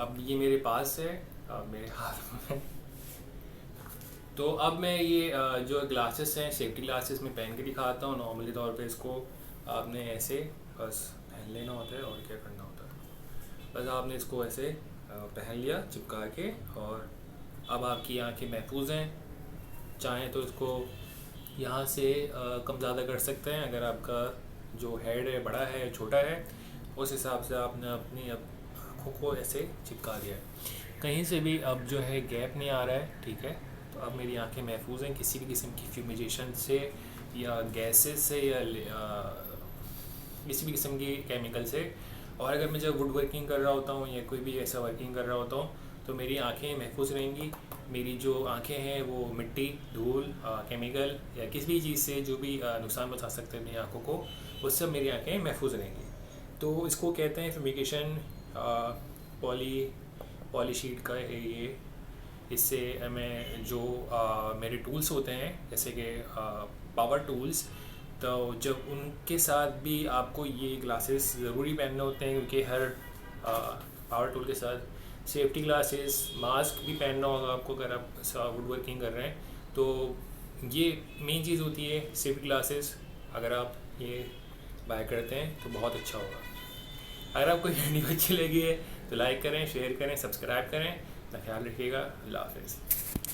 अब ये मेरे पास है, मेरे हाथ में। तो अब मैं ये जो ग्लासेस हैं, सेफ्टी ग्लासेस में पहन के दिखाता हूँ। नॉर्मली तौर पे इसको आपने ऐसे बस पहन लेना होता है और क्या करना होता है, बस आपने इसको ऐसे पहन लिया चिपका के, और अब आपकी आंखें महफूज हैं। चाहें तो इसको यहाँ से कम ज़्यादा कर सकते हैं, अगर आपका जो हेड है बड़ा है छोटा है, उस हिसाब से आपने अपनी आँखों को ऐसे चिपका दिया है। कहीं से भी अब जो है गैप नहीं आ रहा है, ठीक है। तो अब मेरी आंखें महफूज हैं किसी भी किस्म की फ्यूमिजेशन से या गैसेस से या किसी भी किस्म की केमिकल से। और अगर मैं जब वुड वर्किंग कर रहा होता हूँ या कोई भी ऐसा वर्किंग कर रहा होता हूँ तो मेरी आंखें महफूज रहेंगी। मेरी जो आंखें हैं वो मिट्टी, धूल, केमिकल या किसी भी चीज़ से जो भी नुकसान पहुँचा सकते हैं मेरी आंखों को, उससे मेरी आंखें महफूज रहेंगी। तो इसको कहते हैं फ्यूमिगेशन। पॉली पॉली शीट का है ये। इससे मैं जो मेरे टूल्स होते हैं जैसे कि पावर टूल्स, तो जब उनके साथ भी आपको ये ग्लासेस ज़रूरी पहनने होते हैं, क्योंकि हर पावर टूल के साथ सेफ्टी ग्लासेस, मास्क भी पहनना होगा आपको अगर आप वुड वर्किंग कर रहे हैं। तो ये मेन चीज़ होती है सेफ्टी ग्लासेस। अगर आप ये बाय करते हैं तो बहुत अच्छा होगा। अगर आपको वीडियो अच्छी लगी है तो लाइक करें, शेयर करें, सब्सक्राइब करें। अपना ख्याल रखिएगा। अल्लाह हाफ़िज़।